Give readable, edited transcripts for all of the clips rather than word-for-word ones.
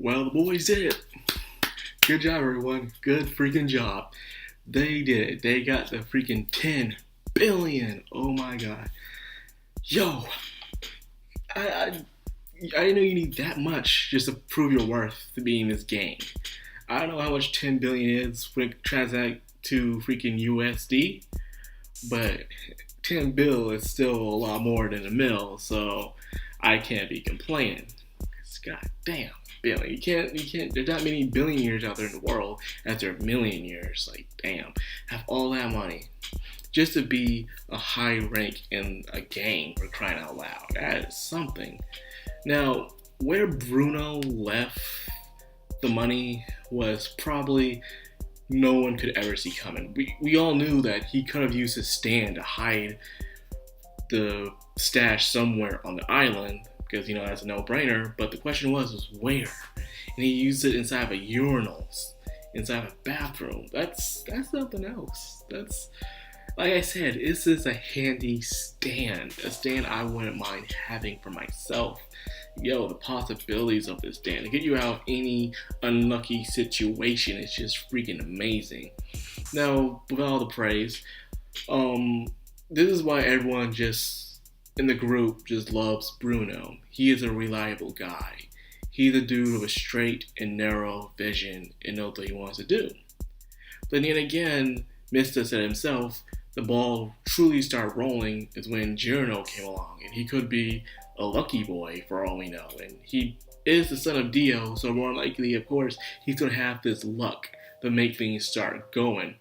Well, the boys did it. Good job, everyone. Good freaking job. They did it. They got the freaking 10 billion. Oh my god. Yo, I didn't know you need that much just to prove your worth to be in this game. I don't know how much 10 billion is when it transact to freaking USD, but 10 bill is still a lot more than a mil, so I can't be complaining. God damn, billion. You can't, there's not many billionaires out there in the world as there are millionaires. Like, damn, have all that money just to be a high rank in a game for crying out loud. That is something. Now, where Bruno left the money was probably no one could ever see coming. We all knew that he could have used his stand to hide the stash somewhere on the island, because, that's a no-brainer, but the question was where? And he used it inside of a urinal, inside of a bathroom. That's something else. That's, like I said, this is a handy stand, a stand I wouldn't mind having for myself. Yo, the possibilities of this stand to get you out of any unlucky situation is just freaking amazing. Now, with all the praise, this is why everyone just in the group just loves Bruno. He is a reliable guy. He's a dude with a straight and narrow vision and knows what he wants to do. But then again, Mr. said himself, the ball truly started rolling is when Gino came along, and he could be a lucky boy for all we know. And he is the son of Dio, so more likely, of course, he's going to have this luck to make things start going.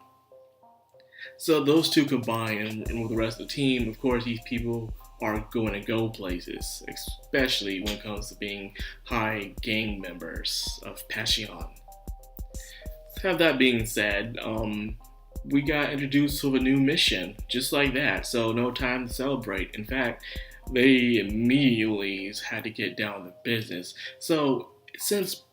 So those two combined, and with the rest of the team, of course, these people are going to go places, especially when it comes to being high gang members of Passion. Have that being said, we got introduced to a new mission, just like that, so no time to celebrate. In fact, they immediately had to get down to business. So since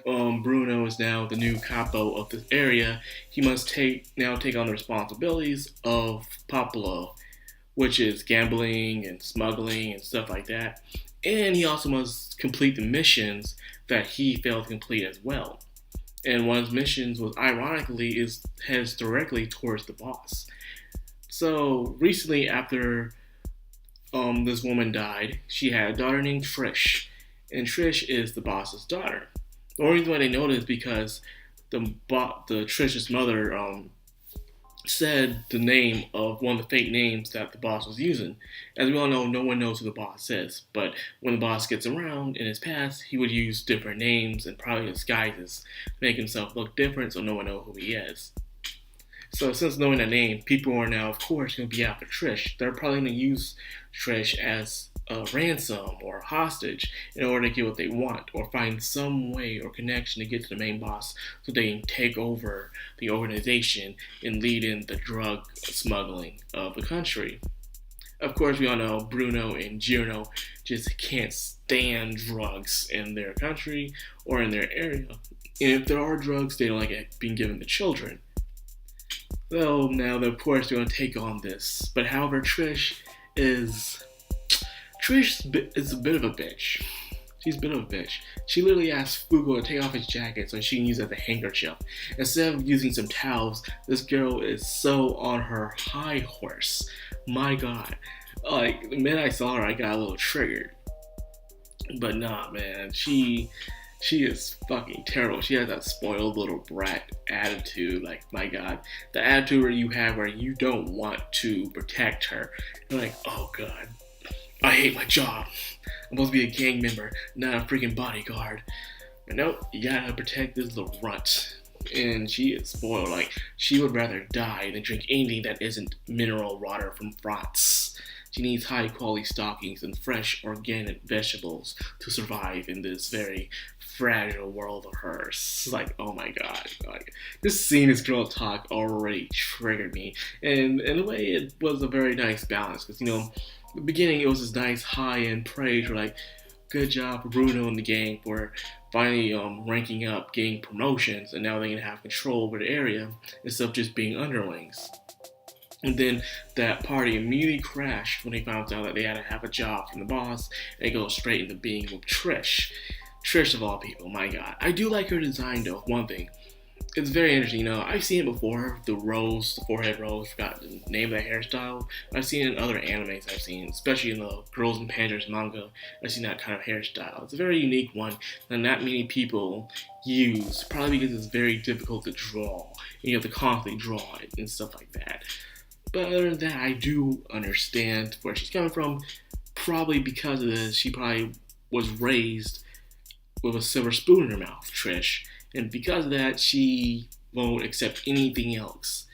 Bruno is now the new capo of this area, he must take on the responsibilities of Popolo, which is gambling and smuggling and stuff like that. And he also must complete the missions that he failed to complete as well. And one of his missions was, ironically, heads directly towards the boss. So recently, after this woman died, she had a daughter named Trish, and Trish is the boss's daughter. The only reason why they know this is because the Trish's mother said the name of one of the fake names that the boss was using. As we all know, no one knows who the boss is, but when the boss gets around in his past, he would use different names and probably disguises to make himself look different so no one knows who he is. So since knowing that name, people are now, of course, going to be after Trish. They're probably going to use Trish as a ransom or a hostage in order to get what they want, or find some way or connection to get to the main boss so they can take over the organization and lead in the drug smuggling of the country. Of course, we all know Bruno and Gino just can't stand drugs in their country or in their area. And if there are drugs, they don't like it being given to children. So now, of course, they're going to take on this. But however, Trish is a bit of a bitch. She's a bit of a bitch. She literally asked Fugo to take off his jacket so she can use it as a handkerchief. Instead of using some towels, this girl is so on her high horse. My god. Like, the minute I saw her, I got a little triggered. But nah, man. She is fucking terrible. She has that spoiled little brat attitude. Like, my god. The attitude where you have where you don't want to protect her. You're like, oh god. I hate my job. I'm supposed to be a gang member, not a freaking bodyguard. But nope, you gotta protect this little runt. And she is spoiled. Like, she would rather die than drink anything that isn't mineral water from France. She needs high quality stockings and fresh organic vegetables to survive in this very fragile world of hers. Like, oh my god. Like, this seeing this girl talk already triggered me. And in a way, it was a very nice balance. Because, the beginning, it was this nice high-end praise for, like, good job for Bruno and the gang for finally ranking up, getting promotions, and now they can have control over the area instead of just being underlings. And then that party immediately crashed when they found out that they had to have a job from the boss, and they go straight into being with Trish. Trish of all people, my god. I do like her design though, one thing. It's very interesting, I've seen it before, the forehead rose, forgot the name of that hairstyle. I've seen it in other animes especially in the Girls and Panthers manga. I've seen that kind of hairstyle. It's a very unique one that not many people use, probably because it's very difficult to draw. And you have to constantly draw it and stuff like that. But other than that, I do understand where she's coming from. Probably because of this, she probably was raised with a silver spoon in her mouth, Trish. And because of that, she won't accept anything else.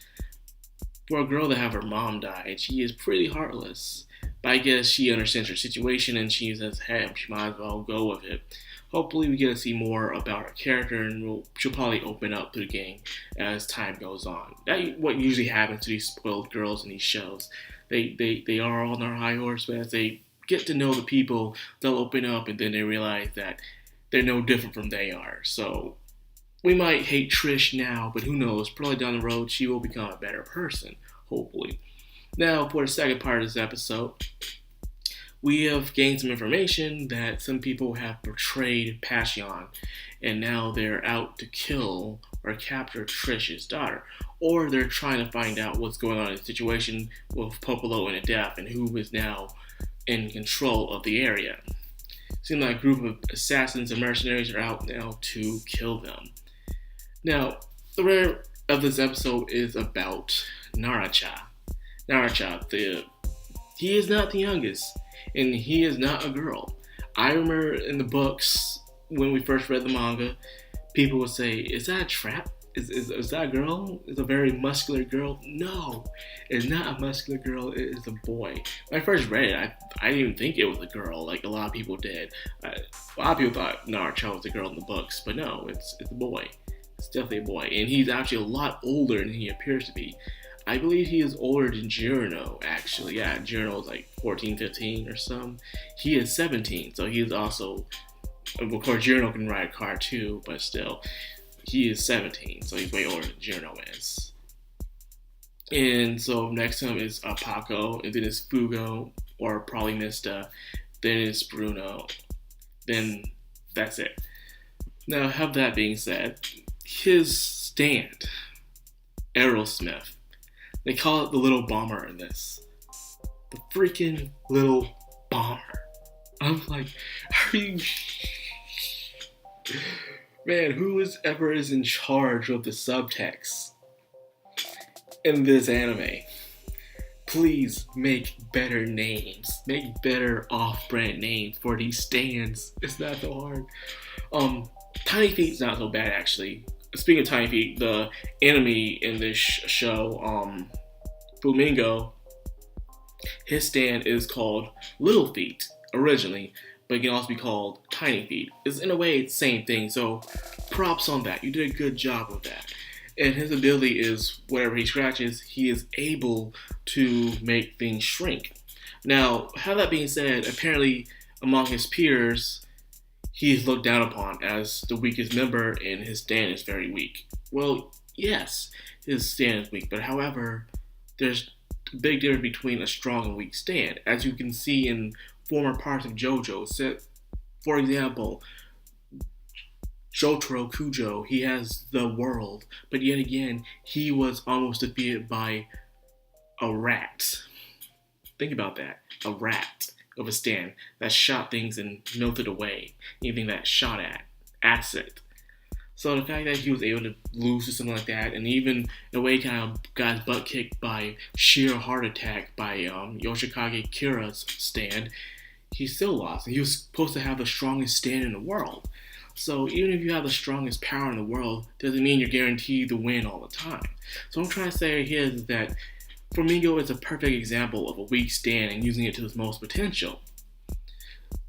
For a girl to have her mom die, she is pretty heartless. But I guess she understands her situation and she says, hey, she might as well go with it. Hopefully we get to see more about her character and she'll probably open up to the game as time goes on. That's what usually happens to these spoiled girls in these shows. They are on their high horse, but as they get to know the people, they'll open up and then they realize that they're no different from they are. So we might hate Trish now, but who knows, probably down the road she will become a better person, hopefully. Now, for the second part of this episode, we have gained some information that some people have betrayed Passion, and now they're out to kill or capture Trish's daughter. Or they're trying to find out what's going on in the situation with Popolo and Adef and who is now in control of the area. Seems like a group of assassins and mercenaries are out now to kill them. Now, the rare of this episode is about Naracha. He is not the youngest, and he is not a girl. I remember in the books, when we first read the manga, people would say, is that a trap? Is that a girl? Is a very muscular girl? No, it's not a muscular girl, it is a boy. When I first read it, I didn't even think it was a girl, like a lot of people did. A lot of people thought Naracha was a girl in the books, but no, it's a boy. It's definitely a boy, and he's actually a lot older than he appears to be. I believe he is older than Jirano, actually. Yeah, Jirano is like 14, 15 or something. He is 17, so he's also... Of course, Jirano can ride a car too, but still. He is 17, so he's way older than Jirano is. And so next to him is Paco, and then it's Fugo, or probably Mista, then it's Bruno. Then that's it. Now, have that being said, his stand, Aerosmith, they call it the little bomber in this. The freaking little bomber. I'm like, are you... Man, who is in charge of the subtext in this anime? Please make better names. Make better off-brand names for these stands. It's not so hard. Tiny Feet's not so bad, actually. Speaking of Tiny Feet, the enemy in this show, Flamingo, his stand is called Little Feet originally, but it can also be called Tiny Feet. It's in a way it's the same thing, so props on that. You did a good job with that. And his ability is whenever he scratches, he is able to make things shrink. Now, how that being said, apparently among his peers, he is looked down upon as the weakest member and his stand is very weak. Well, yes, his stand is weak, but however, there's a big difference between a strong and weak stand. As you can see in former parts of JoJo's. For example, Jotaro Kujo, he has the world, but yet again, he was almost defeated by a rat. Think about that. A rat of a stand that shot things and melted away. Anything that shot at acid. So the fact that he was able to lose to something like that, and even in a way kind of got his butt kicked by sheer heart attack by Yoshikage Kira's stand, he still lost. And he was supposed to have the strongest stand in the world. So even if you have the strongest power in the world, doesn't mean you're guaranteed to win all the time. So what I'm trying to say here is that Flamingo is a perfect example of a weak stand and using it to its most potential.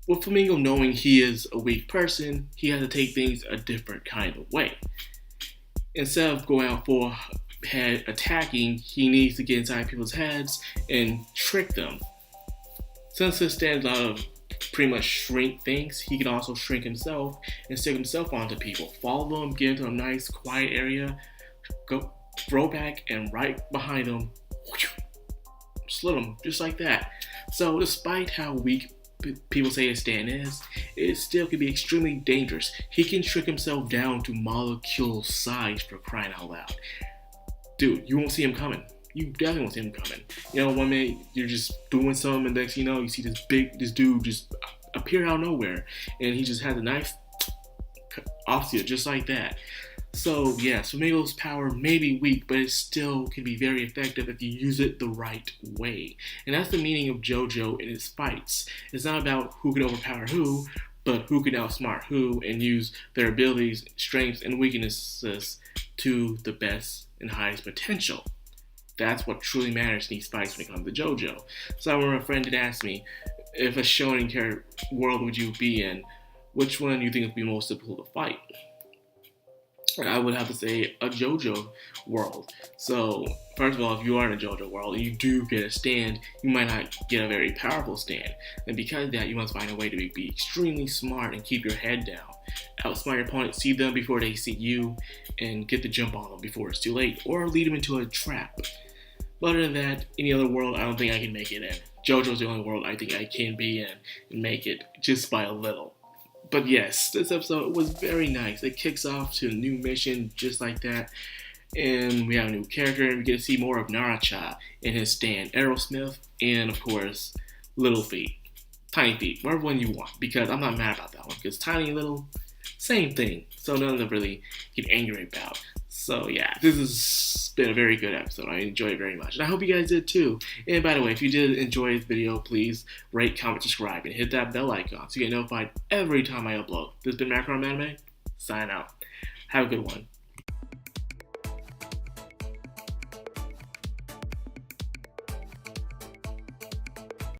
With Flamingo knowing he is a weak person, he has to take things a different kind of way. Instead of going out for head attacking, he needs to get inside people's heads and trick them. Since his stand out of pretty much shrink things, he can also shrink himself and stick himself onto people. Follow them, get into a nice quiet area, go throw back, and right behind them, slit them just like that. So despite how weak people say his stand is, it still can be extremely dangerous. He can shrink himself down to molecule size, for crying out loud. Dude, you won't see him coming. You definitely won't see him coming. You know, one minute you're just doing something, and next you know, you see this dude just appear out of nowhere, and he just has a knife off you just like that. So yeah, Flamingo's power may be weak, but it still can be very effective if you use it the right way. And that's the meaning of JoJo in his fights. It's not about who can overpower who, but who can outsmart who and use their abilities, strengths, and weaknesses to the best and highest potential. That's what truly matters in these fights when it comes to JoJo. So I remember a friend did ask me, if a shonen character world would you be in, which one do you think would be most difficult to fight? I would have to say a JoJo world. So, first of all, if you are in a JoJo world and you do get a stand, you might not get a very powerful stand. And because of that, you must find a way to be extremely smart and keep your head down. Outsmart your opponent, see them before they see you, and get the jump on them before it's too late, or lead them into a trap. But other than that, any other world, I don't think I can make it in. JoJo's the only world I think I can be in and make it just by a little. But yes, this episode was very nice. It kicks off to a new mission just like that. And we have a new character, and we get to see more of Naracha and his stand, Aerosmith, and of course, Little Feet. Tiny Feet, whatever one you want, because I'm not mad about that one, because tiny, little, same thing. So none of them really get angry about. So yeah, this has been a very good episode. I enjoyed it very much. And I hope you guys did too. And by the way, if you did enjoy this video, please rate, comment, subscribe, and hit that bell icon so you get notified every time I upload. This has been Madcrownxox, sign out. Have a good one.